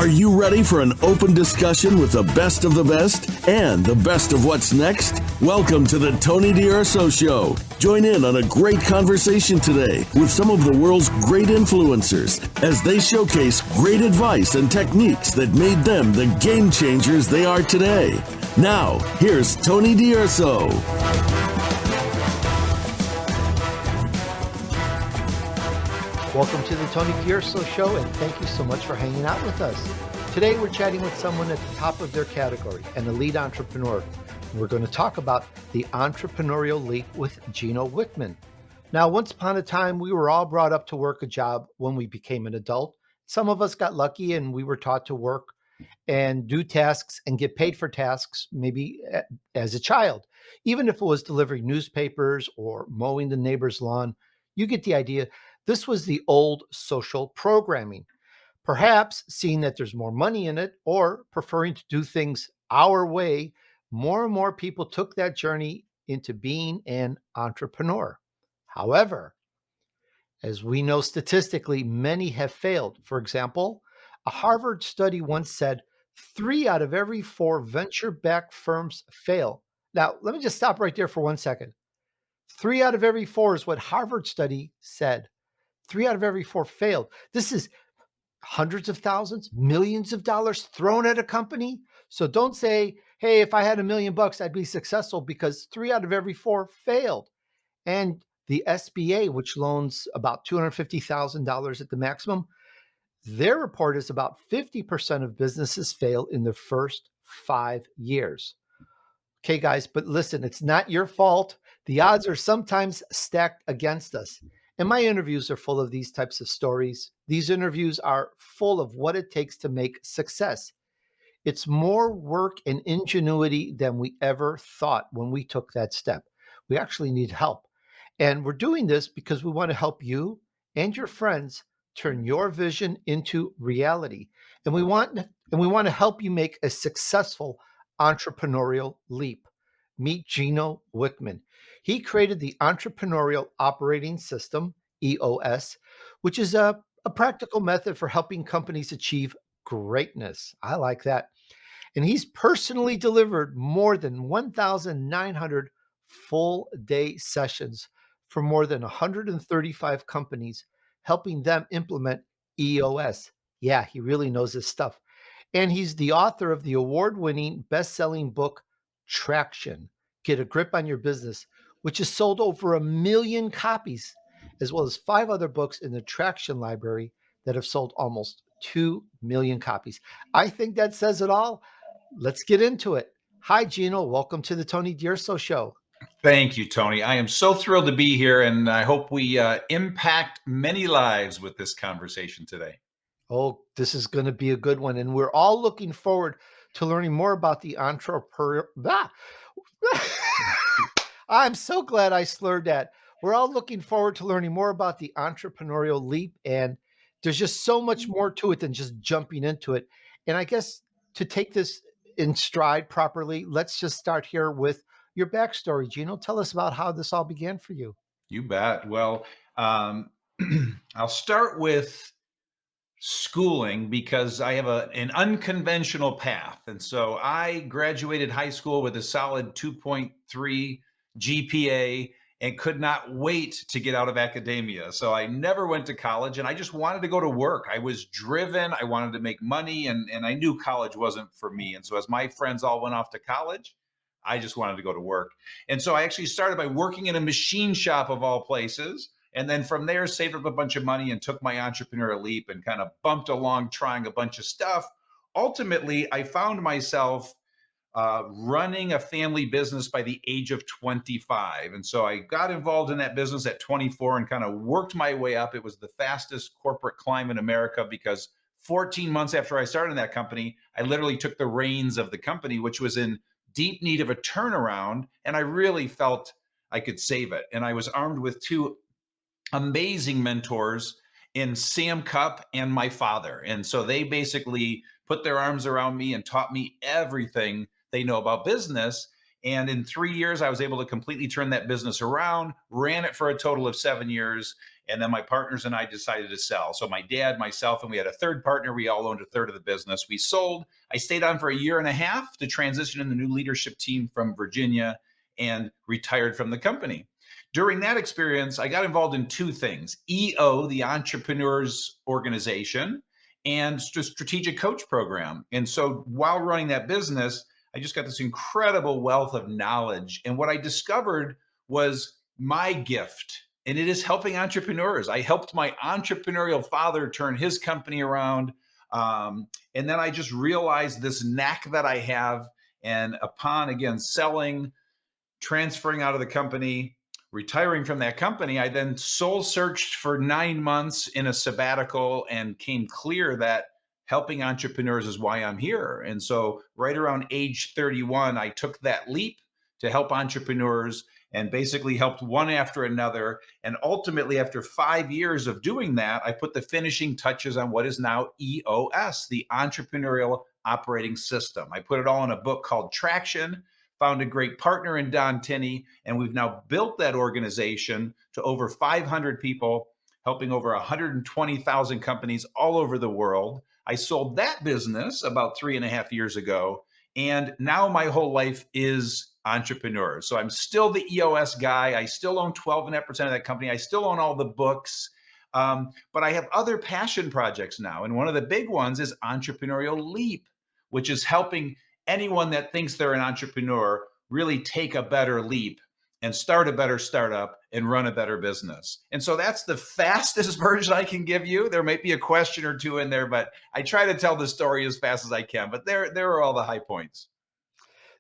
Are you ready for an open discussion with the best of the best and the best of what's next? Welcome to the Tony DUrso Show. Join in on a great conversation today with some of the world's great influencers as they showcase great advice and techniques that made them the game changers they are today. Now, here's Tony DUrso. Welcome to the Tony DUrso Show, and thank you so much for hanging out with us. Today, we're chatting with someone at the top of their category, an elite entrepreneur. We're going to talk about the Entrepreneurial Leap with Gino Wickman. Now, once upon a time, we were all brought up to work a job when we became an adult. Some of us got lucky and we were taught to work and do tasks and get paid for tasks, maybe as a child. Even if it was delivering newspapers or mowing the neighbor's lawn, you get the idea. This was the old social programming. Perhaps seeing that there's more money in it or preferring to do things our way, more and more people took that journey into being an entrepreneur. However, as we know statistically, many have failed. For example, a Harvard study once said 3 out of every 4 venture-backed firms fail. Now, let me just stop right there for 1 second. 3 out of every 4 is what Harvard study said. 3 out of every 4 failed. This is hundreds of thousands, millions of dollars thrown at a company. So don't say, hey, if I had $1 million, I'd be successful, because 3 out of every 4 failed. And the SBA, which loans about $250,000 at the maximum, their report is about 50% of businesses fail in the first 5 years. Okay, guys, but listen, it's not your fault. The odds are sometimes stacked against us. And my interviews are full of these types of stories. These interviews are full of what it takes to make success. It's more work and ingenuity than we ever thought when we took that step. We actually need help. And we're doing this because we want to help you and your friends turn your vision into reality. And we want to help you make a successful entrepreneurial leap. Meet Gino Wickman. He created the Entrepreneurial Operating System, EOS, which is a practical method for helping companies achieve greatness. I like that. And he's personally delivered more than 1,900 full-day sessions for more than 135 companies, helping them implement EOS. Yeah, he really knows his stuff. And he's the author of the award-winning best-selling book, Traction, Get a Grip on Your Business, which has sold over 1 million copies, as well as 5 other books in the Traction library that have sold almost 2 million copies. I think that says it all. Let's get into it. Hi, Gino. Welcome to the Tony DUrso Show. Thank you, Tony. I am so thrilled to be here, and I hope we impact many lives with this conversation today. Oh, this is going to be a good one. And we're all looking forward to learning more about the entrepreneur. I'm so glad I slurred that. We're all looking forward to learning more about the entrepreneurial leap. And there's just so much more to it than just jumping into it. And I guess to take this in stride properly, let's just start here with your backstory. Gino, tell us about how this all began for you. You bet. Well, I'll start with schooling because I have an unconventional path. And so I graduated high school with a solid 2.3 GPA and could not wait to get out of academia. So I never went to college and I just wanted to go to work. I was driven. I wanted to make money and I knew college wasn't for me. And so as my friends all went off to college, I just wanted to go to work. And so I actually started by working in a machine shop of all places. And then from there, saved up a bunch of money and took my entrepreneurial leap and kind of bumped along trying a bunch of stuff. Ultimately, I found myself running a family business by the age of 25. And so I got involved in that business at 24 and kind of worked my way up. It was the fastest corporate climb in America because 14 months after I started that company, I literally took the reins of the company, which was in deep need of a turnaround. And I really felt I could save it. And I was armed with 2 amazing mentors in Sam Cupp and my father. And so they basically put their arms around me and taught me everything they know about business. And in 3 years, I was able to completely turn that business around, ran it for a total of 7 years. And then my partners and I decided to sell. So my dad, myself, and we had a third partner. We all owned a third of the business. We sold. I stayed on for a year and a half to transition in the new leadership team from Virginia and retired from the company. During that experience, I got involved in two things: EO, the Entrepreneurs Organization, and Strategic Coach Program. And so while running that business, I just got this incredible wealth of knowledge. And what I discovered was my gift, and it is helping entrepreneurs. I helped my entrepreneurial father turn his company around. And then I just realized this knack that I have. And upon, again, selling, transferring out of the company, retiring from that company, I then soul searched for 9 months in a sabbatical and came clear that helping entrepreneurs is why I'm here. And so right around age 31, I took that leap to help entrepreneurs and basically helped one after another. And ultimately, after 5 years of doing that, I put the finishing touches on what is now EOS, the Entrepreneurial Operating System. I put it all in a book called Traction, found a great partner in Don Tinney, and we've now built that organization to over 500 people, helping over 120,000 companies all over the world. I sold that business about 3.5 years ago, and now my whole life is entrepreneurs. So I'm still the EOS guy. I still own 12.5% of that company. I still own all the books. But I have other passion projects now. And one of the big ones is Entrepreneurial Leap, which is helping anyone that thinks they're an entrepreneur really take a better leap and start a better startup and run a better business. And so that's the fastest version I can give you. There might be a question or two in there, but I try to tell the story as fast as I can. But there are all the high points.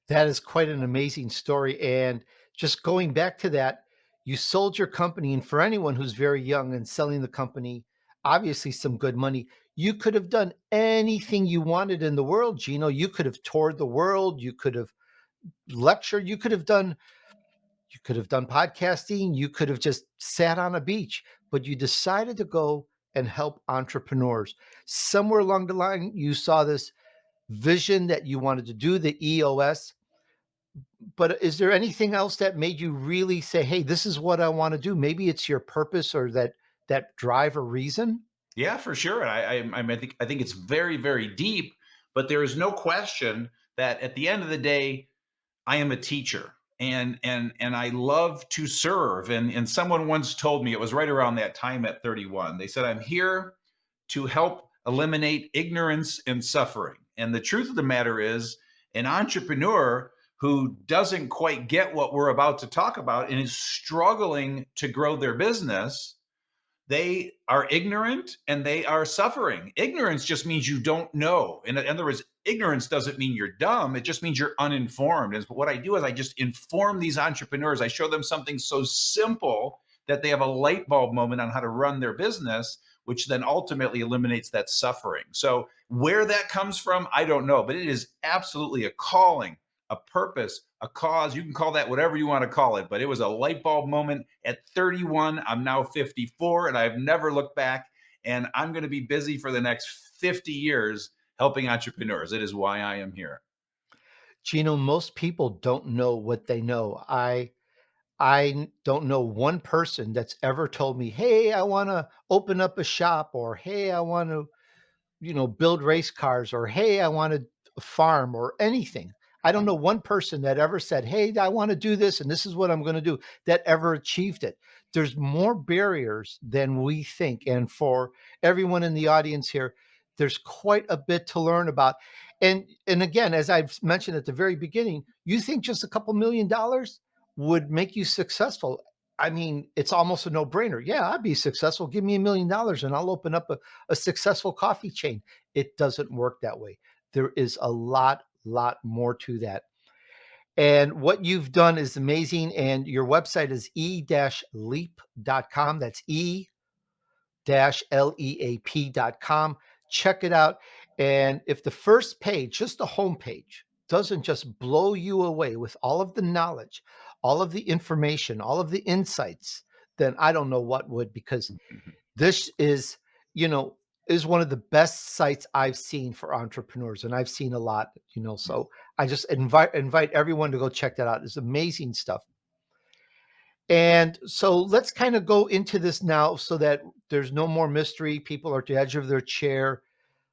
That is quite an amazing story. And just going back to that, you sold your company. And for anyone who's very young and selling the company, obviously some good money, you could have done anything you wanted in the world, Gino. You could have toured the world. You could have lectured. You could have done podcasting. You could have just sat on a beach, but you decided to go and help entrepreneurs. Somewhere along the line, you saw this vision that you wanted to do the EOS. But is there anything else that made you really say, "Hey, this is what I want to do"? Maybe it's your purpose or that drive or reason. Yeah, for sure. I think it's very, very deep, but there is no question that at the end of the day, I am a teacher, and I love to serve. And someone once told me, it was right around that time at 31. They said, "I'm here to help eliminate ignorance and suffering." And the truth of the matter is, an entrepreneur who doesn't quite get what we're about to talk about and is struggling to grow their business, they are ignorant and they are suffering. Ignorance just means you don't know. In other words, ignorance doesn't mean you're dumb. It just means you're uninformed. And what I do is I just inform these entrepreneurs. I show them something so simple that they have a light bulb moment on how to run their business, which then ultimately eliminates that suffering. So where that comes from, I don't know, but it is absolutely a calling, a purpose, a cause. You can call that whatever you want to call it, but it was a light bulb moment at 31. I'm now 54 and I've never looked back. And I'm going to be busy for the next 50 years helping entrepreneurs. It is why I am here. Gino, most people don't know what they know. I don't know one person that's ever told me, "Hey, I want to open up a shop," or "Hey, I want to build race cars," or "Hey, I want to farm," or anything. I don't know one person that ever said, "Hey, I want to do this and this is what I'm going to do," that ever achieved it. There's more barriers than we think. And for everyone in the audience here, there's quite a bit to learn about. And again, as I've mentioned at the very beginning, you think just a couple $1,000,000 would make you successful. I mean, it's almost a no-brainer. Yeah, I'd be successful. Give me $1,000,000 and I'll open up a successful coffee chain. It doesn't work that way. There is a lot more to that. And what you've done is amazing. And your website is e-leap.com. That's e-leap.com. Check it out. And if the first page, just the home page, doesn't just blow you away with all of the knowledge, all of the information, all of the insights, then I don't know what would, because this you know, is one of the best sites I've seen for entrepreneurs, and I've seen a lot. So I just invite everyone to go check that out. It's amazing stuff. And so let's kind of go into this now so that there's no more mystery. People are at the edge of their chair.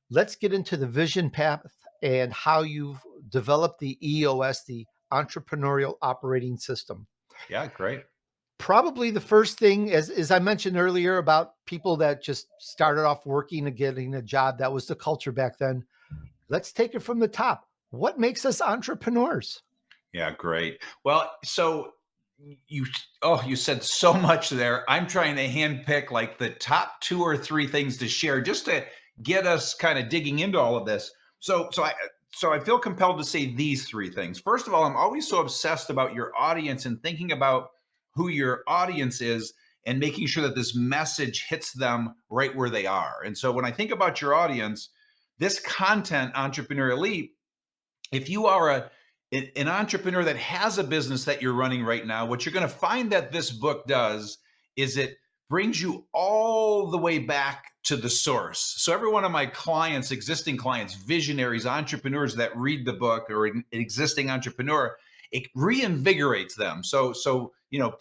Let's get into the vision path and how you've developed the EOS, the Entrepreneurial Operating System. Yeah, great. Probably the first thing, as I mentioned earlier, about people that just started off working and getting a job, that was the culture back then. Let's take it from the top. What makes us entrepreneurs? Yeah, great. Well, so you you said so much there. I'm trying to handpick like the top two or three things to share just to get us kind of digging into all of this. So I feel compelled to say these three things. First of all, I'm always so obsessed about your audience and thinking about who your audience is and making sure that this message hits them right where they are. And so when I think about your audience, this content, Entrepreneurial Leap, if you are an entrepreneur that has a business that you're running right now, what you're going to find that this book does is it brings you all the way back to the source. So every one of my clients, existing clients, visionaries, entrepreneurs that read the book, or an existing entrepreneur, it reinvigorates them. So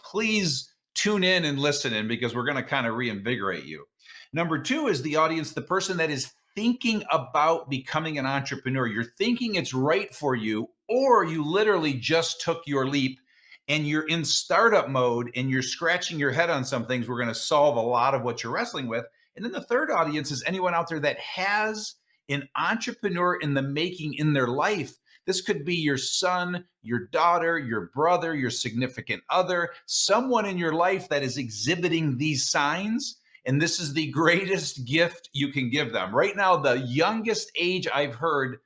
please tune in and listen in, because we're going to kind of reinvigorate you. Number two is the audience, the person that is thinking about becoming an entrepreneur. You're thinking it's right for you, or you literally just took your leap and you're in startup mode and you're scratching your head on some things. We're going to solve a lot of what you're wrestling with. And then the third audience is anyone out there that has an entrepreneur in the making in their life. This could be your son, your daughter, your brother, your significant other, someone in your life that is exhibiting these signs. And this is the greatest gift you can give them. Right now, the youngest age I've heard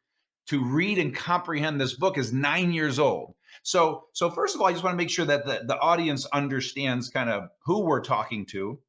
to read and comprehend this book is 9 years old. So first of all, I just want to make sure that the audience understands kind of who we're talking to.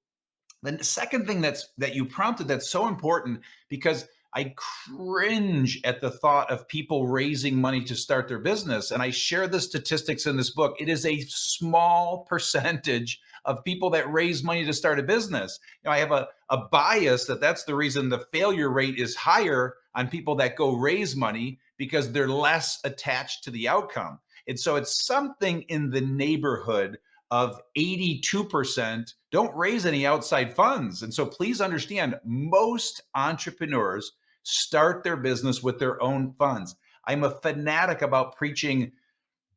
Then the second thing that you prompted that's so important, because I cringe at the thought of people raising money to start their business. And I share the statistics in this book. It is a small percentage of people that raise money to start a business. I have a bias that's the reason the failure rate is higher on people that go raise money, because they're less attached to the outcome. And so it's something in the neighborhood of 82% don't raise any outside funds. And so please understand, most entrepreneurs start their business with their own funds. I'm a fanatic about preaching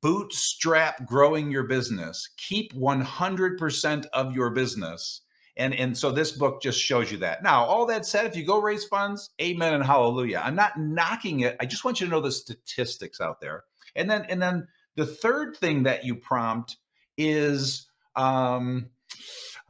bootstrap growing your business. Keep 100% of your business. And so this book just shows you that. Now, all that said, if you go raise funds, amen and hallelujah. I'm not knocking it. I just want you to know the statistics out there. And then the third thing that you prompt is I'm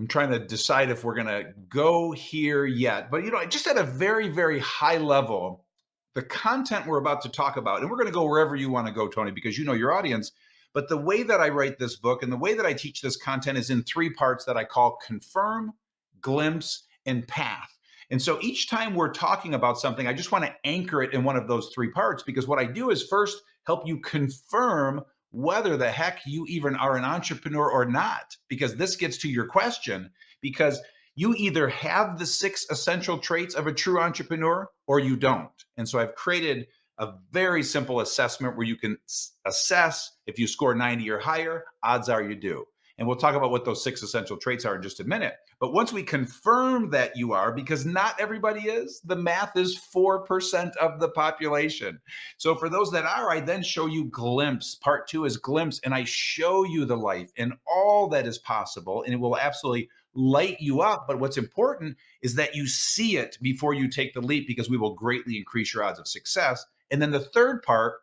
trying to decide if we're going to go here yet, but just at a very, very high level, the content we're about to talk about, and we're going to go wherever you want to go, Tony, because you know your audience. But the way that I write this book and the way that I teach this content is in three parts that I call confirm, glimpse, and path. And so each time we're talking about something, I just want to anchor it in one of those three parts, because what I do is first help you confirm whether the heck you even are an entrepreneur or not, because this gets to your question, because you either have the 6 essential traits of a true entrepreneur or you don't. And so I've created a very simple assessment where you can assess if you score 90 or higher, odds are you do. And we'll talk about what those 6 essential traits are in just a minute. But once we confirm that you are, because not everybody is, the math is 4% of the population. So for those that are, I then show you glimpse. Part 2 is glimpse, and I show you the life and all that is possible, and it will absolutely light you up. But what's important is that you see it before you take the leap, because we will greatly increase your odds of success. And then the third part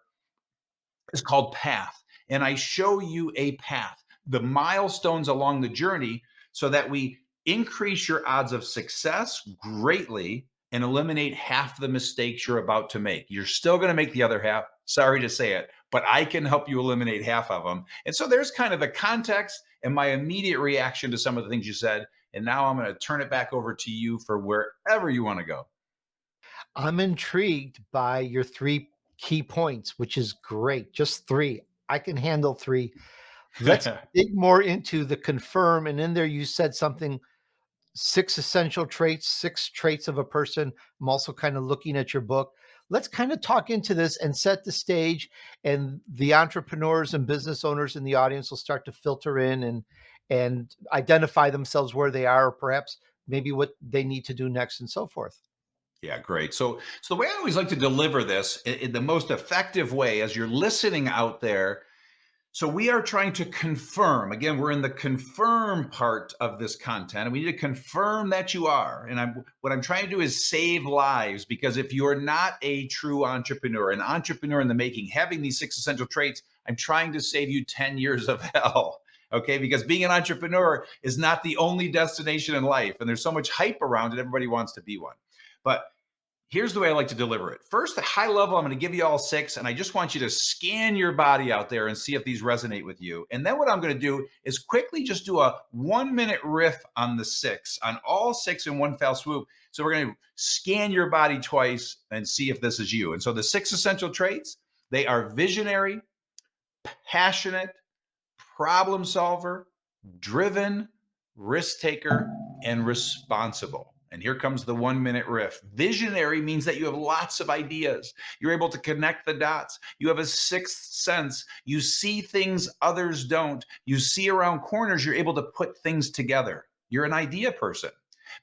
is called path. And I show you a path, the milestones along the journey, so that we increase your odds of success greatly and eliminate half the mistakes you're about to make. You're still going to make the other half. Sorry to say it, but I can help you eliminate half of them. And so there's kind of the context and my immediate reaction to some of the things you said. And now I'm going to turn it back over to you for wherever you want to go. I'm intrigued by your 3 key points, which is great. Just 3. I can handle 3. Let's dig more into the confirm. And in there, you said something, 6 essential traits, 6 traits of a person. I'm also kind of looking at your book. Let's kind of talk into this and set the stage, and the entrepreneurs and business owners in the audience will start to filter in and identify themselves where they are, or perhaps maybe what they need to do next and so forth. Yeah, great. So the way I always like to deliver this in the most effective way as you're listening out there. So we are trying to confirm. Again, we're in the confirm part of this content, and we need to confirm that you are. And what I'm trying to do is save lives, because if you're not a true entrepreneur, an entrepreneur in the making, having these 6 essential traits, I'm trying to save you 10 years of hell. Okay, because being an entrepreneur is not the only destination in life, and there's so much hype around it. Everybody wants to be one. But here's the way I like to deliver it. First, at high level, I'm going to give you all 6, and I just want you to scan your body out there and see if these resonate with you. And then what I'm going to do is quickly just do a 1-minute riff on the 6, on all 6 in one fell swoop. So we're going to scan your body twice and see if this is you. And so the 6 essential traits, they are visionary, passionate, problem solver, driven, risk taker, and responsible. And here comes the 1-minute riff. Visionary means that you have lots of ideas. You're able to connect the dots. You have a 6th sense. You see things others don't. You see around corners. You're able to put things together. You're an idea person.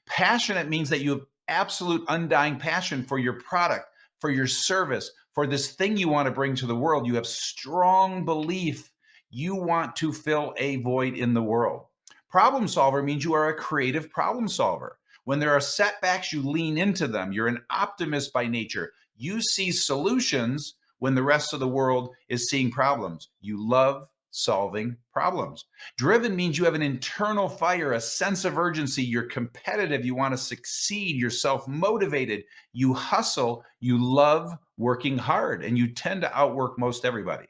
Passionate means that you have absolute undying passion for your product, for your service, for this thing you want to bring to the world. You have strong belief. You want to fill a void in the world. Problem solver means you are a creative problem solver. When there are setbacks, you lean into them. You're an optimist by nature. You see solutions when the rest of the world is seeing problems. You love solving problems. Driven means you have an internal fire, a sense of urgency. You're competitive. You want to succeed. You're self-motivated. You hustle. You love working hard, and you tend to outwork most everybody.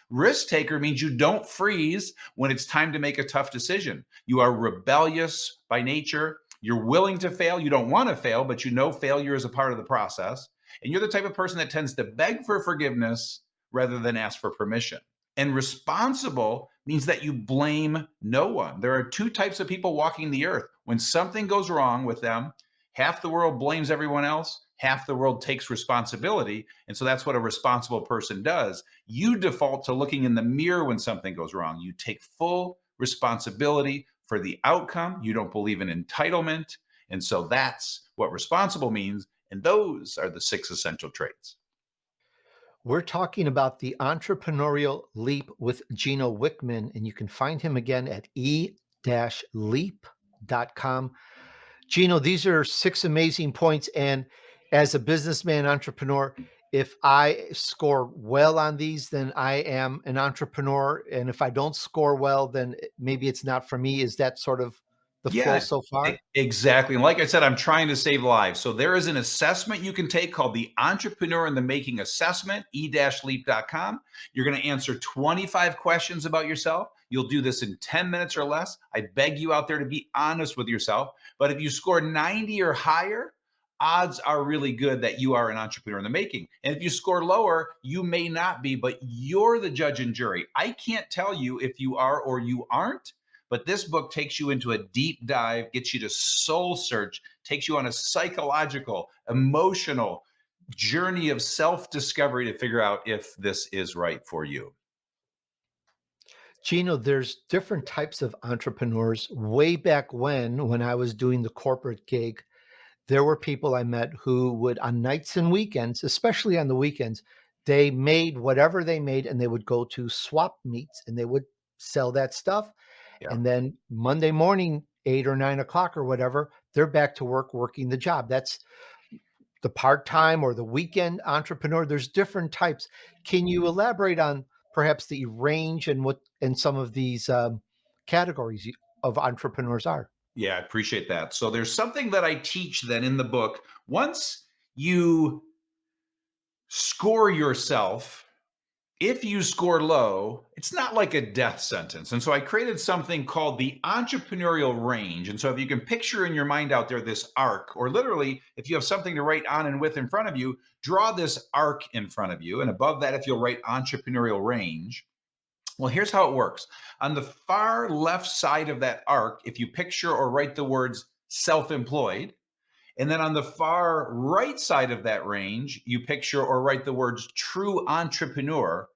Risk taker means you don't freeze when it's time to make a tough decision. You are rebellious by nature. You're willing to fail. You don't want to fail, but you know failure is a part of the process. And you're the type of person that tends to beg for forgiveness rather than ask for permission. And responsible means that you blame no one. There are 2 types of people walking the earth. When something goes wrong with them, half the world blames everyone else, half the world takes responsibility. And so that's what a responsible person does. You default to looking in the mirror when something goes wrong. You take full responsibility for the outcome. You don't believe in entitlement. And so that's what responsible means. And those are the 6 essential traits. We're talking about the Entrepreneurial Leap with Gino Wickman, and you can find him again at e-leap.com. Gino, these are 6 amazing points. And as a businessman, entrepreneur, if I score well on these, then I am an entrepreneur. And if I don't score well, then maybe it's not for me. Is that sort of the flow Yeah, so far? exactly. And like I said, I'm trying to save lives. So there is an assessment you can take called the Entrepreneur in the Making Assessment, e-leap.com. You're going to answer 25 questions about yourself. You'll do this in 10 minutes or less. I beg you out there to be honest with yourself. But if you score 90 or higher, odds are really good that you are an entrepreneur in the making. And if you score lower, you may not be, but you're the judge and jury. I can't tell you if you are or you aren't. But this book takes you into a deep dive, gets you to soul search, takes you on a psychological, emotional journey of self-discovery to figure out if this is right for you. Gino, there's different types of entrepreneurs. Way back when I was doing the corporate gig, there were people I met who would, on nights and weekends, especially on the weekends, they made whatever they made and they would go to swap meets and they would sell that stuff. Yeah. And then Monday morning, 8 or 9 o'clock or whatever, they're back to work working the job. That's the part-time or the weekend entrepreneur. There's different types. Can you elaborate on perhaps the range and what and some of these categories of entrepreneurs are? Yeah, I appreciate that. So there's something that I teach then in the book. Once you score yourself, if you score low, it's not like a death sentence. And so I created something called the Entrepreneurial Range. And so if you can picture in your mind out there this arc, or literally, if you have something to write on and with in front of you, draw this arc in front of you. And above that, if you'll write Entrepreneurial Range. Well, here's how it works. On the far left side of that arc, if you picture or write the words self-employed, and then on the far right side of that range, you picture or write the words true entrepreneur.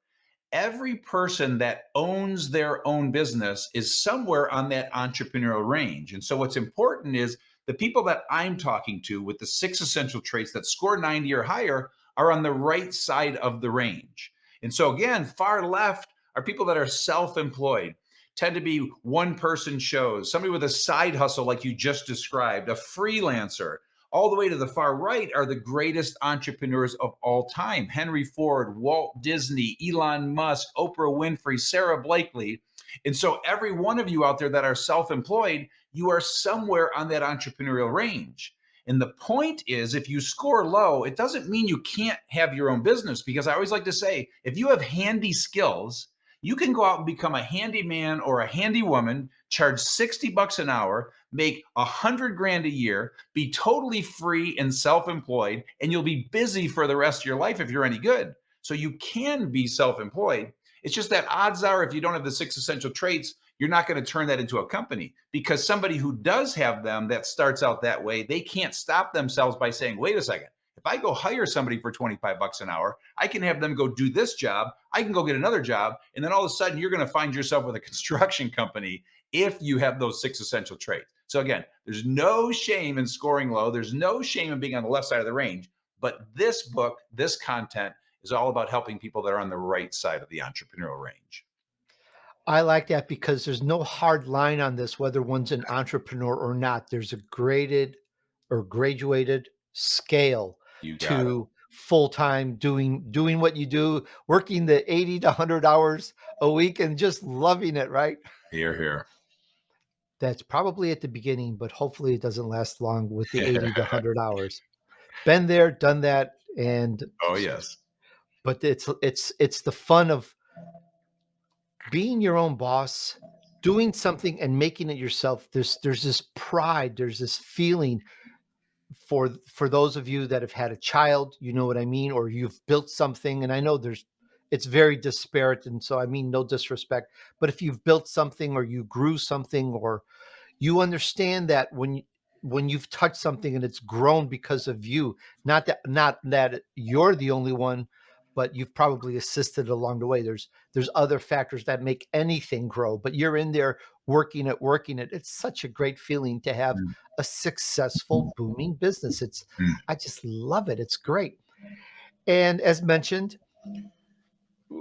every person that owns their own business is somewhere on that entrepreneurial range. And so what's important is the people that I'm talking to with the 6 essential traits that score 90 or higher are on the right side of the range. And so again, far left are people that are self-employed, tend to be one person shows, somebody with a side hustle like you just described, a freelancer. All the way to the far right are the greatest entrepreneurs of all time: Henry Ford, Walt Disney, Elon Musk, Oprah Winfrey, Sarah Blakely. And so every one of you out there that are self-employed, you are somewhere on that entrepreneurial range. And the point is, if you score low, it doesn't mean you can't have your own business, because I always like to say, if you have handy skills, you can go out and become a handyman or a handy woman, charge 60 bucks an hour, make 100 grand a year, be totally free and self-employed, and you'll be busy for the rest of your life if you're any good. So you can be self-employed. It's just that odds are, if you don't have the 6 essential traits, you're not going to turn that into a company, because somebody who does have them that starts out that way, they can't stop themselves by saying, wait a second, if I go hire somebody for 25 bucks an hour, I can have them go do this job. I can go get another job. And then all of a sudden you're going to find yourself with a construction company if you have those 6 essential traits. So again, there's no shame in scoring low. There's no shame in being on the left side of the range. But this book, this content is all about helping people that are on the right side of the entrepreneurial range. I like that because there's no hard line on this, whether one's an entrepreneur or not. There's a graded or graduated scale You got it. to full-time doing what you do, working the 80 to 100 hours a week and just loving it, right? Here, here. That's probably at the beginning, but hopefully it doesn't last long with the 80 to 100 hours. Been there, done that, and Oh, yes. but it's the fun of being your own boss, doing something and making it yourself. There's this pride, there's this feeling for those of you that have had a child, you know what I mean, or you've built something. And I know it's very disparate, and so I mean no disrespect, but if you've built something or you grew something, or you understand that when you've touched something and it's grown because of you, not that you're the only one, but you've probably assisted along the way. There's other factors that make anything grow, but you're in there working it. It's such a great feeling to have Mm, a successful booming business. mm. I just love it. It's great. And as mentioned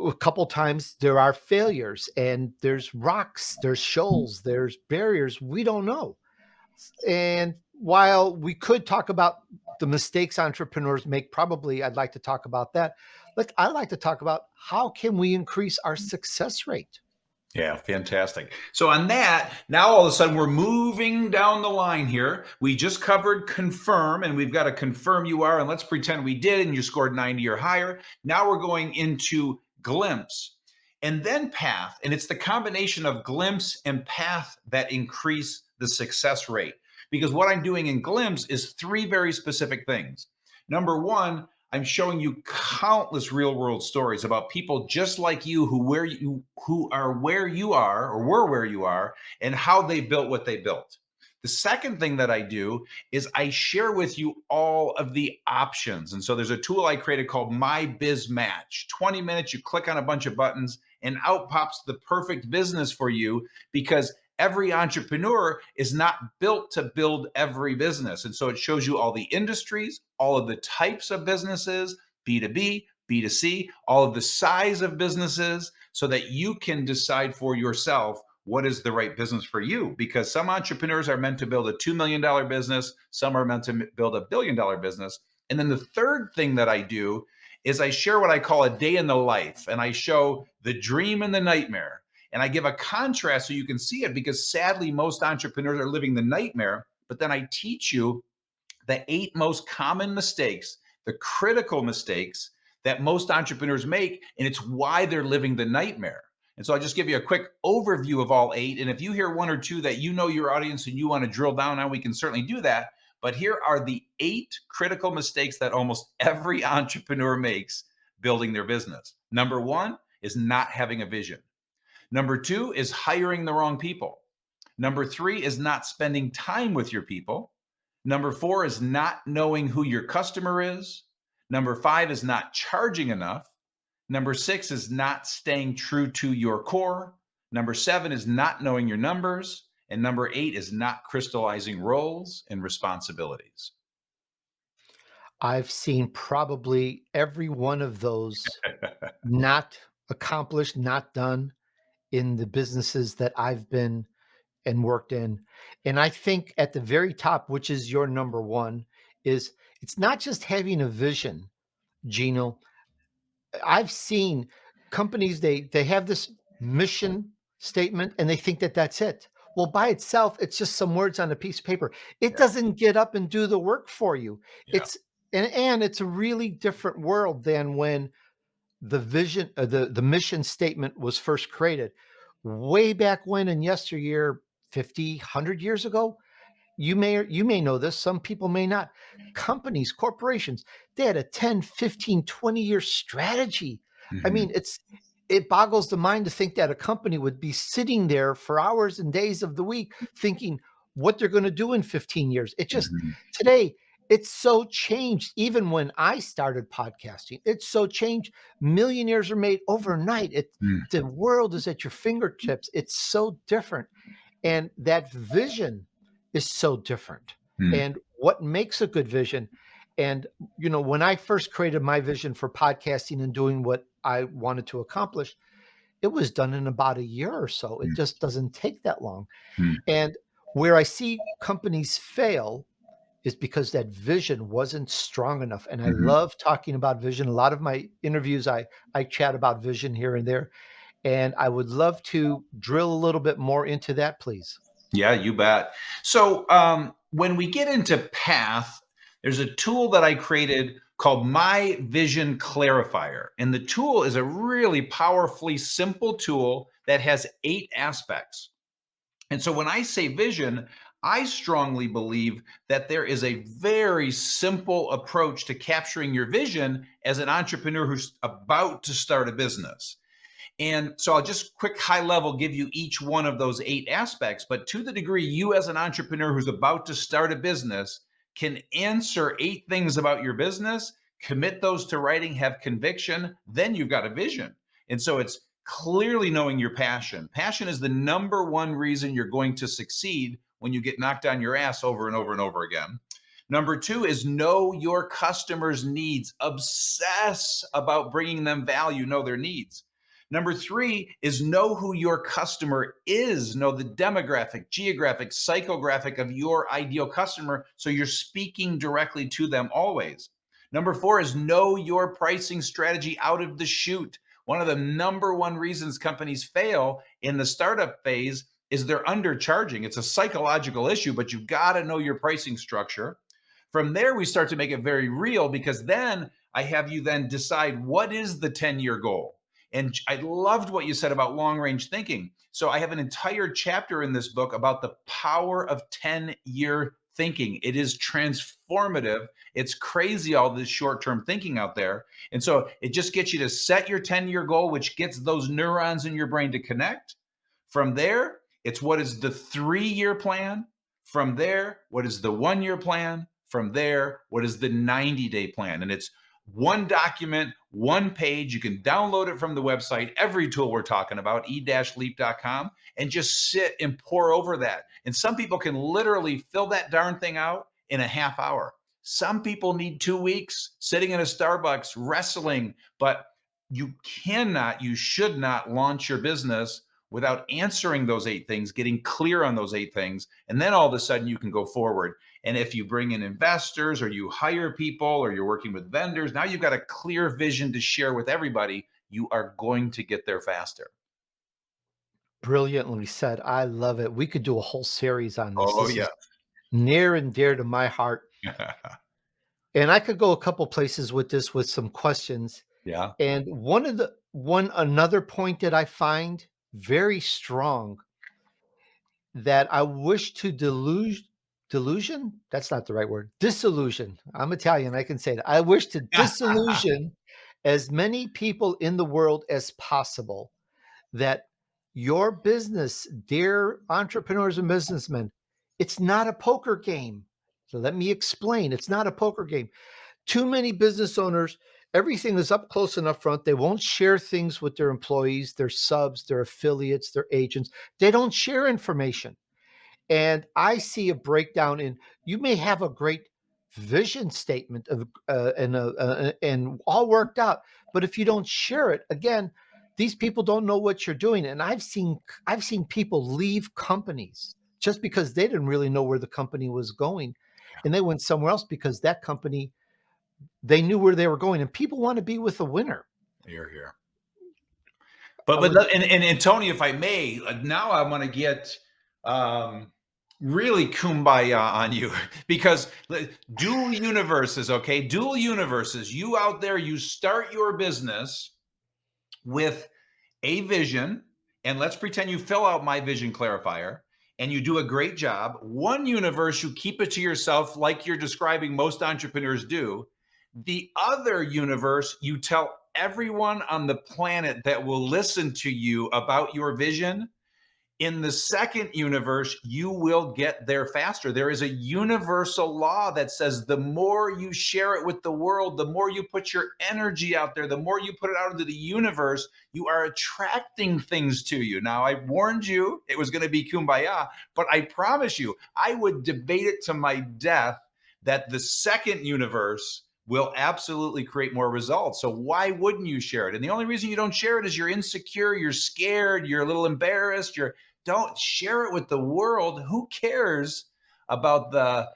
a couple times, there are failures and there's rocks, there's shoals, there's barriers we don't know. And while we could talk about the mistakes entrepreneurs make, probably I'd like to talk about that. Like, I like to talk about how can we increase our success rate? Yeah, fantastic. So on that, now all of a sudden we're moving down the line here. We just covered confirm, and we've got to confirm you are, and let's pretend we did and you scored 90 or higher. Now we're going into glimpse and then path. And it's the combination of glimpse and path that increase the success rate. Because what I'm doing in glimpse is 3 very specific things. Number 1, I'm showing you countless real world stories about people just like you who are where you are or were where you are, and how they built what they built. The second thing that I do is I share with you all of the options. And so there's a tool I created called My Biz Match. 20 minutes, you click on a bunch of buttons and out pops the perfect business for you, because every entrepreneur is not built to build every business. And so it shows you all the industries, all of the types of businesses, B2B, B2C, all of the size of businesses, so that you can decide for yourself what is the right business for you. Because some entrepreneurs are meant to build a $2 million business, some are meant to build a $1 billion business. And then the third thing that I do is I share what I call a day in the life, and I show the dream and the nightmare. And I give a contrast so you can see it, because sadly, most entrepreneurs are living the nightmare. But then I teach you the 8 most common mistakes, the critical mistakes that most entrepreneurs make, and it's why they're living the nightmare. And so I just give you a quick overview of all 8. And if you hear 1 or 2 that you know your audience and you want to drill down on, we can certainly do that. But here are the 8 critical mistakes that almost every entrepreneur makes building their business. Number 1 is not having a vision. Number 2 is hiring the wrong people. Number 3 is not spending time with your people. Number 4 is not knowing who your customer is. Number 5 is not charging enough. Number 6 is not staying true to your core. Number 7 is not knowing your numbers. And number 8 is not crystallizing roles and responsibilities. I've seen probably every one of those not accomplished, not done in the businesses that I've been and worked in. And I think at the very top, which is your number one, is it's not just having a vision, Gino. I've seen companies, they have this mission statement and they think that that's it. Well, by itself, it's just some words on a piece of paper. It Yeah. doesn't get up and do the work for you. Yeah. It's and it's a really different world than when the vision, the mission statement was first created. Way back when in yesteryear, 50, 100 years ago, you may know this, some people may not. Companies, corporations, they had a 10, 15, 20-year strategy. I Mhm. mean, it boggles the mind to think that a company would be sitting there for hours and days of the week thinking what they're going to do in 15 years. It just Mhm. today it's so changed. Even when I started podcasting, it's so changed. Millionaires are made overnight. Mm. The world is at your fingertips. It's so different. And that vision is so different. Mm. And what makes a good vision? And, when I first created my vision for podcasting and doing what I wanted to accomplish, it was done in about a year or so. It Mm. just doesn't take that long. Mm. And where I see companies fail is because that vision wasn't strong enough. And I Mhm. love talking about vision. A lot of my interviews, I chat about vision here and there. And I would love to drill a little bit more into that, please. Yeah, you bet. So when we get into path, there's a tool that I created called My Vision Clarifier. And the tool is a really powerfully simple tool that has 8 aspects. And so when I say vision, I strongly believe that there is a very simple approach to capturing your vision as an entrepreneur who's about to start a business. And so I'll just quick high level give you each one of those 8 aspects. But to the degree you, as an entrepreneur who's about to start a business, can answer 8 things about your business, commit those to writing, have conviction, then you've got a vision. And so it's clearly knowing your passion. Passion is the number one reason you're going to succeed when you get knocked on your ass over and over and over again. Number 2 is know your customers' needs. Obsess about bringing them value, know their needs. Number 3 is know who your customer is, know the demographic, geographic, psychographic of your ideal customer, so you're speaking directly to them always. Number 4 is know your pricing strategy out of the chute. One of the number one reasons companies fail in the startup phase is they're undercharging. It's a psychological issue, but you've got to know your pricing structure. From there, we start to make it very real, because then I have you then decide what is the 10-year goal. And I loved what you said about long range thinking. So I have an entire chapter in this book about the power of 10-year thinking. It is transformative. It's crazy, all this short term thinking out there. And so it just gets you to set your 10-year goal, which gets those neurons in your brain to connect. From there, it's what is the 3-year plan. From there, what is the 1-year plan. From there, what is the 90-day plan. And it's one document, one page. You can download it from the website, every tool we're talking about, e-leap.com, and just sit and pour over that. And some people can literally fill that darn thing out in a half hour. Some people need 2 weeks sitting in a Starbucks wrestling, but you cannot, you should not launch your business without answering those 8 things, getting clear on those 8 things. And then all of a sudden you can go forward. And if you bring in investors or you hire people or you're working with vendors, now you've got a clear vision to share with everybody. You are going to get there faster. Brilliantly said. I love it. We could do a whole series on this. Oh, This yeah. is near and dear to my heart. And I could go a couple places with this with some questions. Yeah. And another point that I find very strong that I wish to delusion. That's not the right word. Disillusion. I'm Italian. I can say that. I wish to disillusion as many people in the world as possible that your business, dear entrepreneurs and businessmen, it's not a poker game. So let me explain. It's not a poker game. Too many business owners, Everything is up close and up front. They won't share things with their employees, their subs, their affiliates, their agents. They don't share information. And I see a breakdown in, you may have a great vision statement of and all worked out, but if you don't share it, again, these people don't know what you're doing. And I've seen people leave companies just because they didn't really know where the company was going, and they went somewhere else because that company, they knew where they were going. And people want to be with a winner. You're here. I But would- and Tony, if I may, now I want to get really kumbaya on you because dual universes, okay? Dual universes. You out there, you start your business with a vision, and let's pretend you fill out my vision clarifier and you do a great job. One universe, you keep it to yourself like you're describing most entrepreneurs do. The other universe, you tell everyone on the planet that will listen to you about your vision. In the second universe, you will get there faster. There is a universal law that says the more you share it with the world, the more you put your energy out there, the more you put it out into the universe, you are attracting things to you. Now, I warned you it was going to be kumbaya, but I promise you, I would debate it to my death that the second universe will absolutely create more results. So why wouldn't you share it? And the only reason you don't share it is you're insecure, you're scared, you're a little embarrassed, don't share it with the world. Who cares about the,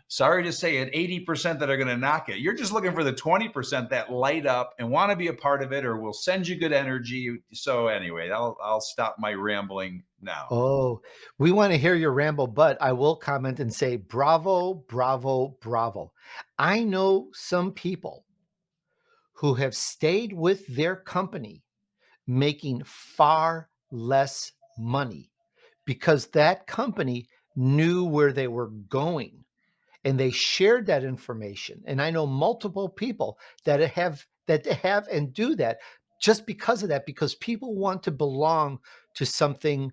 sorry to say it, 80% that are going to knock it? You're just looking for the 20% that light up and want to be a part of it or will send you good energy. So anyway, I'll stop my rambling now. Oh, we want to hear your ramble, but I will comment and say, bravo, bravo, bravo. I know some people who have stayed with their company making far less money because that company knew where they were going and they shared that information. And I know multiple people that have and do that just because of that, because people want to belong to something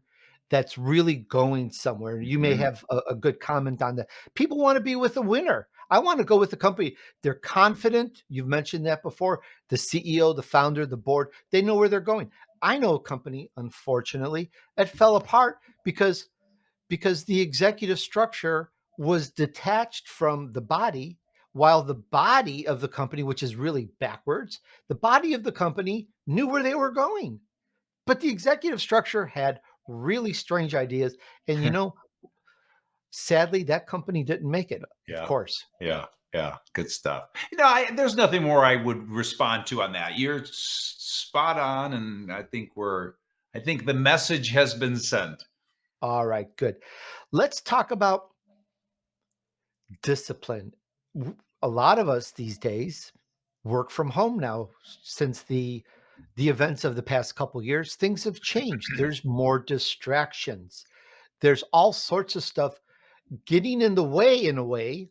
that's really going somewhere. You may have a good comment on that. People want to be with a winner. I want to go with the company. They're confident. You've mentioned that before. The CEO, the founder, the board, they know where they're going. I know a company, unfortunately, that fell apart because the executive structure was detached from the body, while the body of the company, which is really backwards, the body of the company knew where they were going. But the executive structure had really strange ideas. And, sadly, that company didn't make it, Yeah. of course. Yeah. Yeah. Good stuff. There's nothing more I would respond to on that. You're spot on. And I think the message has been sent. All right, good. Let's talk about discipline. A lot of us these days work from home now since the events of the past couple years. Things have changed. There's more distractions. There's all sorts of stuff getting in the way, in a way.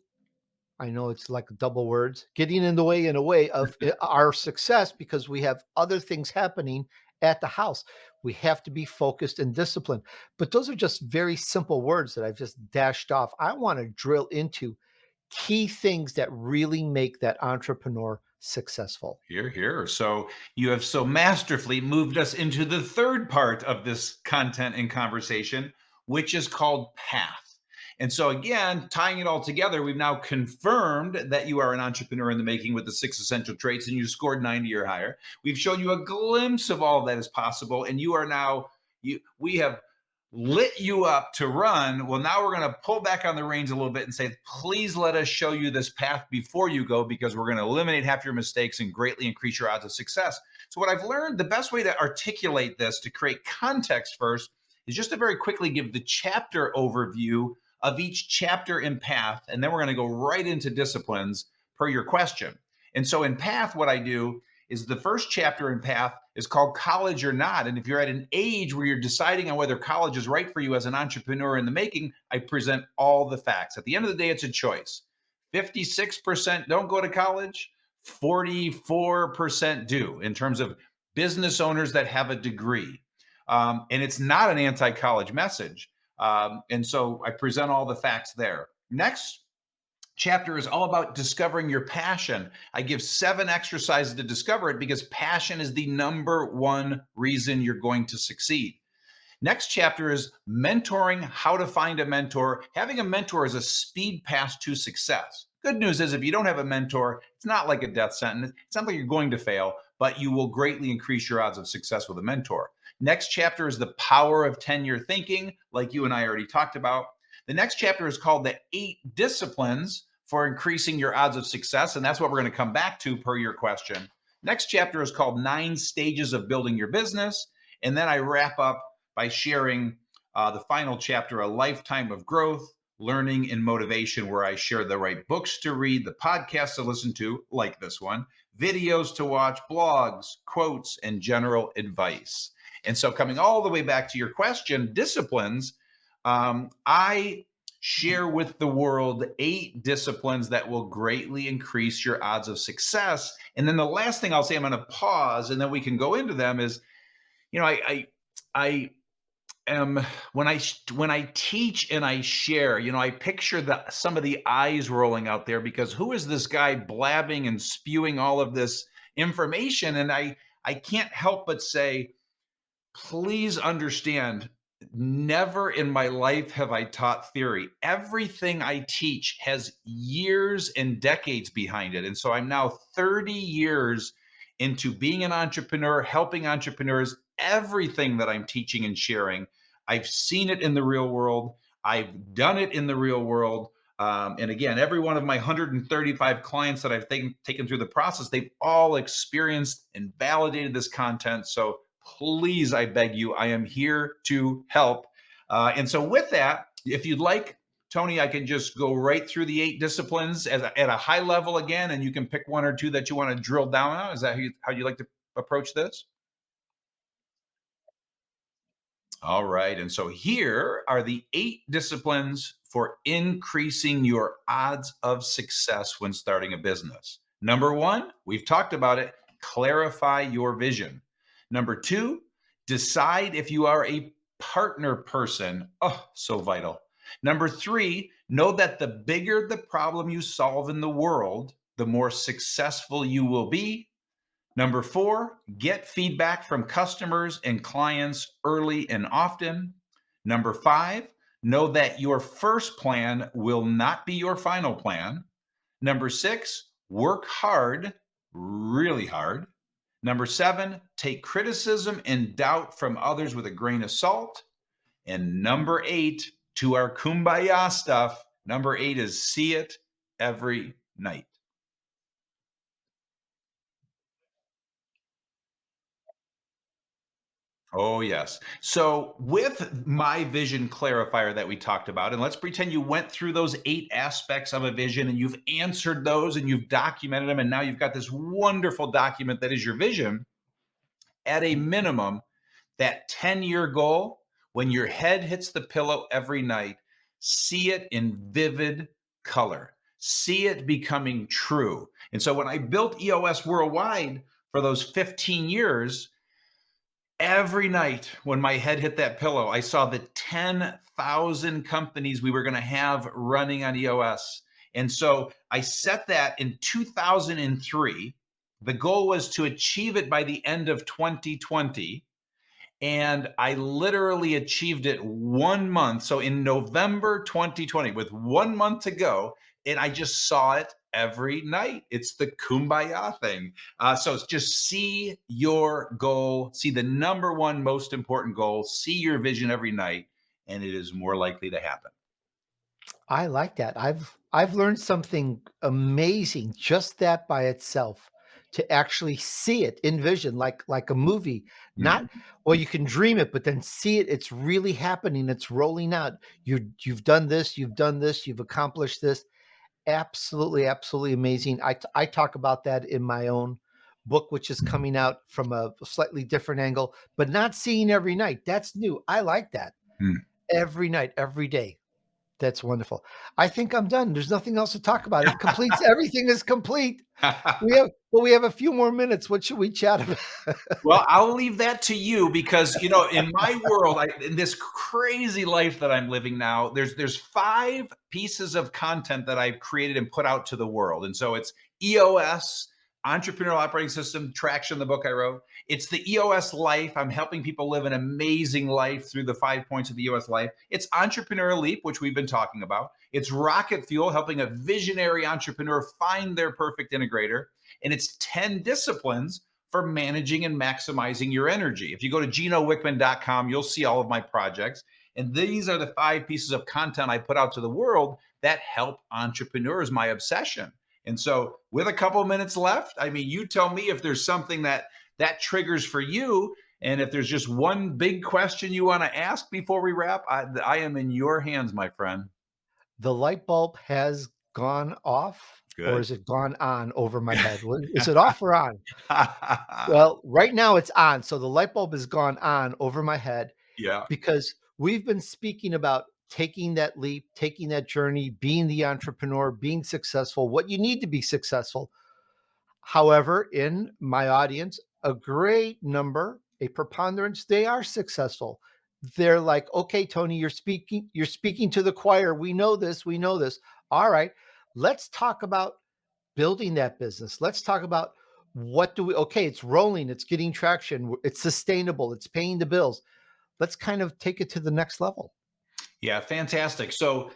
I know it's like double words, getting in the way in a way of our success because we have other things happening at the house. We have to be focused and disciplined. But those are just very simple words that I've just dashed off. I want to drill into key things that really make that entrepreneur successful. Here. So you have so masterfully moved us into the third part of this content and conversation, which is called path. And so again, tying it all together, we've now confirmed that you are an entrepreneur in the making with the 6 essential traits and you scored 90 or higher. We've shown you a glimpse of all that is possible. And you are now, we have lit you up to run. Well, now we're going to pull back on the reins a little bit and say, please let us show you this path before you go, because we're going to eliminate half your mistakes and greatly increase your odds of success. So what I've learned, the best way to articulate this, to create context first, is just to very quickly give the chapter overview of each chapter in path. And then we're going to go right into disciplines per your question. And so in path, what I do is the first chapter in path is called college or not. And if you're at an age where you're deciding on whether college is right for you as an entrepreneur in the making, I present all the facts. At the end of the day, it's a choice. 56% don't go to college, 44% do in terms of business owners that have a degree. And it's not an anti-college message. And so I present all the facts there. Next, chapter is all about discovering your passion. I give 7 exercises to discover it because passion is the number one reason you're going to succeed. Next chapter is mentoring, how to find a mentor. Having a mentor is a speed pass to success. Good news is if you don't have a mentor, it's not like a death sentence. It's not like you're going to fail, but you will greatly increase your odds of success with a mentor. Next chapter is the power of 10-year thinking, like you and I already talked about. The next chapter is called the 8 disciplines for increasing your odds of success, and that's what we're going to come back to per your question. Next chapter is called 9 stages of building your business, and then I wrap up by sharing the final chapter, A Lifetime of Growth, Learning, and Motivation, where I share the right books to read, the podcasts to listen to, like this one, videos to watch, blogs, quotes, and general advice. And so coming all the way back to your question, disciplines, I share with the world 8 disciplines that will greatly increase your odds of success. And then the last thing I'll say, I'm going to pause and then we can go into them, is, I am, when I teach and I share, I picture some of the eyes rolling out there, because who is this guy blabbing and spewing all of this information? And I can't help but say, please understand, never in my life have I taught theory. Everything I teach has years and decades behind it. And so I'm now 30 years into being an entrepreneur, helping entrepreneurs. Everything that I'm teaching and sharing, I've seen it in the real world. I've done it in the real world. And again, every one of my 135 clients that I've taken through the process, they've all experienced and validated this content. So please, I beg you, I am here to help. And so with that, if you'd like, Tony, I can just go right through the 8 disciplines at a high level again, and you can pick 1 or 2 that you want to drill down on. Is that how you like to approach this? All right. And so here are the 8 disciplines for increasing your odds of success when starting a business. Number 1, we've talked about it, clarify your vision. Number 2, decide if you are a partner person. Oh, so vital. Number 3, know that the bigger the problem you solve in the world, the more successful you will be. Number 4, get feedback from customers and clients early and often. Number 5, know that your first plan will not be your final plan. Number 6, work hard, really hard. Number 7, take criticism and doubt from others with a grain of salt. And number 8, to our kumbaya stuff, number 8 is see it every night. Oh, yes. So, with my vision clarifier that we talked about, and let's pretend you went through those 8 aspects of a vision and you've answered those and you've documented them, and now you've got this wonderful document that is your vision. At a minimum, that 10-year goal, when your head hits the pillow every night, see it in vivid color, see it becoming true. And so, when I built EOS Worldwide for those 15 years, every night when my head hit that pillow, I saw the 10,000 companies we were going to have running on EOS. And so I set that in 2003. The goal was to achieve it by the end of 2020. And I literally achieved it 1 month. So in November 2020, with 1 month to go, and I just saw it every night. It's the kumbaya thing. So it's just see your goal, see the number one most important goal, see your vision every night, and it is more likely to happen. I like that. I've learned something amazing, just that by itself, to actually see it in vision, like a movie. Not, well, you can dream it, but then see it. It's really happening. It's rolling out. You've done this. You've done this. You've accomplished this. Absolutely, absolutely amazing. I talk about that in my own book, which is coming out from a slightly different angle, but not seeing every night. That's new. I like that. Mm. Every night, every day. That's wonderful. I think I'm done. There's nothing else to talk about. It completes everything is complete. We have a few more minutes. What should we chat about? Well, I'll leave that to you because in my world, in this crazy life that I'm living now, there's 5 pieces of content that I've created and put out to the world, and so it's EOS, Entrepreneurial Operating System, Traction, the book I wrote. It's the EOS Life. I'm helping people live an amazing life through the 5 points of the EOS Life. It's Entrepreneurial Leap, which we've been talking about. It's Rocket Fuel, helping a visionary entrepreneur find their perfect integrator, and it's 10 disciplines for managing and maximizing your energy. If you go to ginowickman.com, you'll see all of my projects. And these are the 5 pieces of content I put out to the world that help entrepreneurs, my obsession. And so with a couple of minutes left, I mean, you tell me if there's something that triggers for you. And if there's just one big question you want to ask before we wrap, I am in your hands, my friend. The light bulb has gone off, or Good. is it gone on over my head? Is it off or on? Well, right now it's on. So the light bulb has gone on over my head Yeah. because we've been speaking about taking that leap, taking that journey, being the entrepreneur, being successful, what you need to be successful. However, in my audience, a great number, a preponderance, they are successful. They're like, okay, Tony, you're speaking to the choir. We know this. We know this. All right, let's talk about building that business. Let's talk about okay, it's rolling, it's getting traction, it's sustainable, it's paying the bills. Let's kind of take it to the next level. Yeah, fantastic. So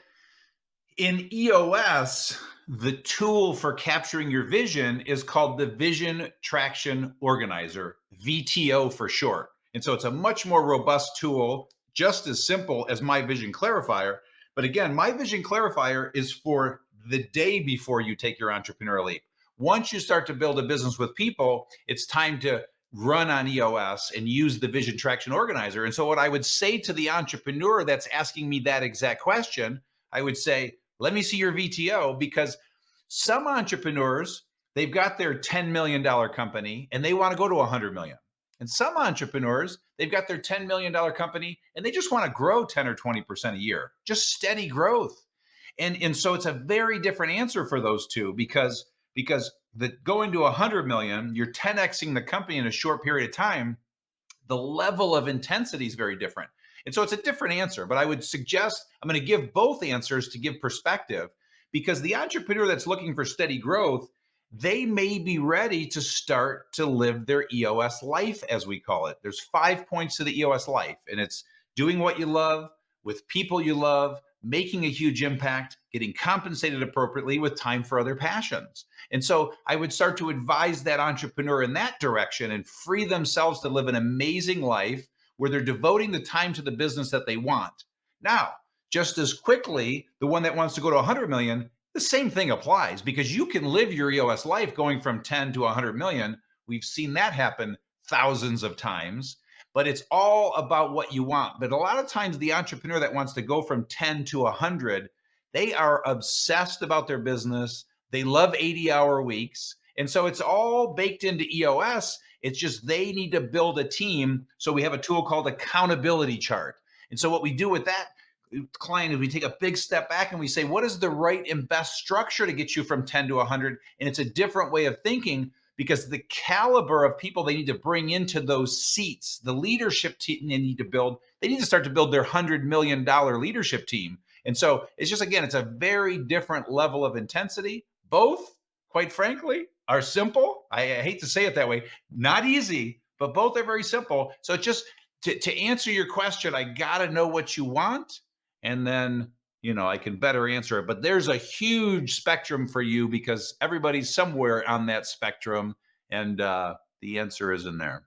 in EOS, the tool for capturing your vision is called the Vision Traction Organizer, VTO for short. And so it's a much more robust tool, just as simple as my Vision Clarifier. But again, my Vision Clarifier is for the day before you take your entrepreneurial leap. Once you start to build a business with people, it's time to run on EOS and use the Vision Traction Organizer. And so what I would say to the entrepreneur that's asking me that exact question, I would say, let me see your VTO, because some entrepreneurs, they've got their $10 million company and they want to go to 100 million. And some entrepreneurs, they've got their $10 million company and they just want to grow 10 or 20% a year, just steady growth. And so it's a very different answer for those two because the going to 100 million, you're 10xing the company in a short period of time. The level of intensity is very different. And so it's a different answer, but I would suggest I'm going to give both answers to give perspective, because the entrepreneur that's looking for steady growth, they may be ready to start to live their EOS life, as we call it. There's 5 points to the EOS life, and it's doing what you love with people you love, making a huge impact, getting compensated appropriately with time for other passions. And so I would start to advise that entrepreneur in that direction and free themselves to live an amazing life where they're devoting the time to the business that they want. Now, just as quickly, the one that wants to go to 100 million, the same thing applies, because you can live your EOS life going from 10 to 100 million. We've seen that happen thousands of times. But it's all about what you want. But a lot of times the entrepreneur that wants to go from 10 to 100, they are obsessed about their business. They love 80-hour weeks. And so it's all baked into EOS. It's just they need to build a team. So we have a tool called accountability chart. And so what we do with that client is we take a big step back and we say, what is the right and best structure to get you from 10 to 100? And it's a different way of thinking, because the caliber of people they need to bring into those seats, the leadership team they need to build, they need to start to build their $100 million leadership team. And so it's just, again, it's a very different level of intensity. Both, quite frankly, are simple. I hate to say it that way, not easy, but both are very simple. So it's just to answer your question, I got to know what you want, and then I can better answer it. But there's a huge spectrum for you, because everybody's somewhere on that spectrum, and the answer is in there.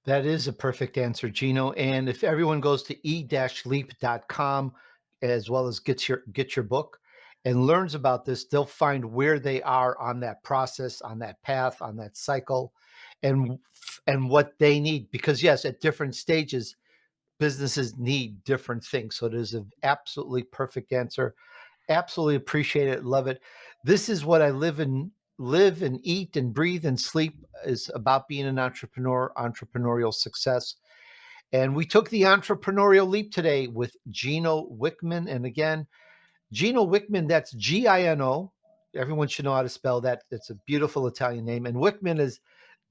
That is a perfect answer, Gino. And if everyone goes to e-leap.com, as well as get your book and learns about this, they'll find where they are on that process, on that path, on that cycle, and what they need. Because yes, at different stages, businesses need different things. So it is an absolutely perfect answer. Absolutely appreciate it. Love it. This is what I live and eat and breathe and sleep, is about being an entrepreneur, entrepreneurial success. And we took the entrepreneurial leap today with Gino Wickman. And again, Gino Wickman, that's Gino. Everyone should know how to spell that. It's a beautiful Italian name. And Wickman is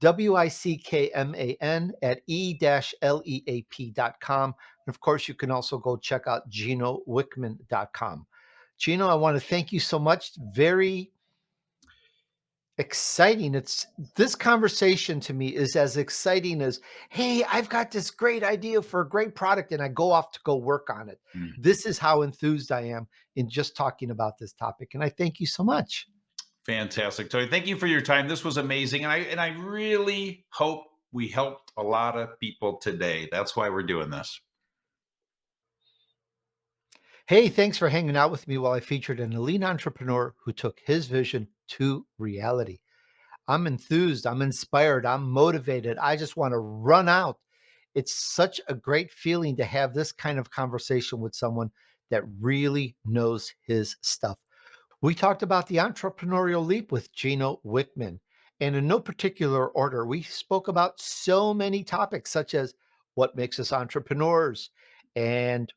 Wickman at e-leap.com. And of course, you can also go check out GinoWickman.com. Gino, I want to thank you so much. Very exciting. This conversation to me is as exciting as, hey, I've got this great idea for a great product and I go off to go work on it. This is how enthused I am in just talking about this topic. And I thank you so much. Fantastic, Tony. Thank you for your time. This was amazing. And I really hope we helped a lot of people today. That's why we're doing this. Hey, thanks for hanging out with me while I featured an elite entrepreneur who took his vision to reality. I'm enthused. I'm inspired. I'm motivated. I just want to run out. It's such a great feeling to have this kind of conversation with someone that really knows his stuff. We talked about the Entrepreneurial Leap with Gino Wickman. And in no particular order, we spoke about so many topics, such as what makes us entrepreneurs and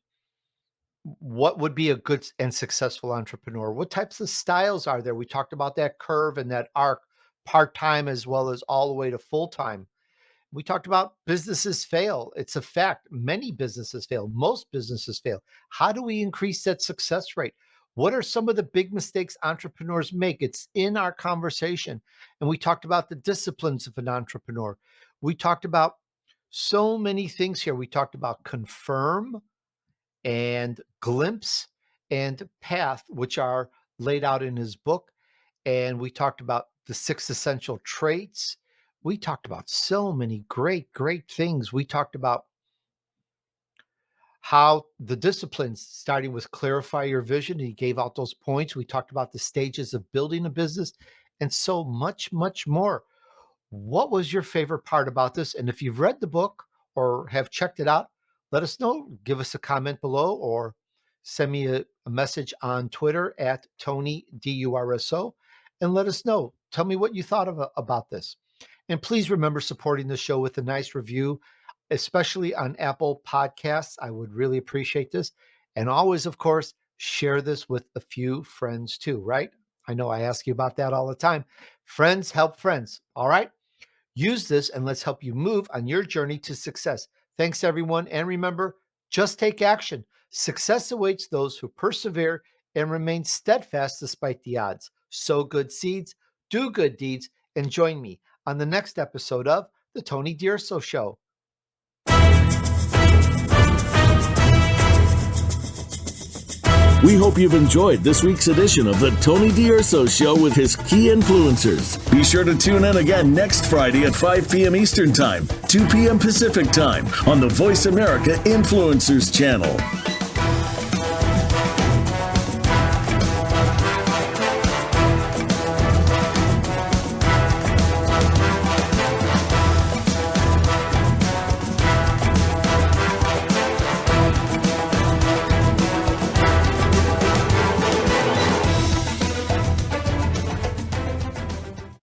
what would be a good and successful entrepreneur? What types of styles are there? We talked about that curve and that arc, part-time as well as all the way to full-time. We talked about businesses fail. It's a fact. Many businesses fail. Most businesses fail. How do we increase that success rate? What are some of the big mistakes entrepreneurs make? It's in our conversation. And we talked about the disciplines of an entrepreneur. We talked about so many things here. We talked about confirm and glimpse and path, which are laid out in his book. And we talked about the 6 essential traits. We talked about so many great things. We talked about how the disciplines, starting with clarify your vision. He gave out those points. We talked about the stages of building a business and so much more. What was your favorite part about this? And if you've read the book or have checked it out, let us know. Give us a comment below or send me a message on Twitter at Tony, DUrso, and let us know. Tell me what you thought about this. And please remember supporting the show with a nice review, especially on Apple Podcasts. I would really appreciate this. And always, of course, share this with a few friends too, right? I know I ask you about that all the time. Friends help friends, all right? Use this and let's help you move on your journey to success. Thanks, everyone. And remember, just take action. Success awaits those who persevere and remain steadfast despite the odds. Sow good seeds, do good deeds, and join me on the next episode of The Tony DUrso Show. We hope you've enjoyed this week's edition of the Tony DUrso Show with his key influencers. Be sure to tune in again next Friday at 5 p.m. Eastern Time, 2 p.m. Pacific Time on the Voice America Influencers channel.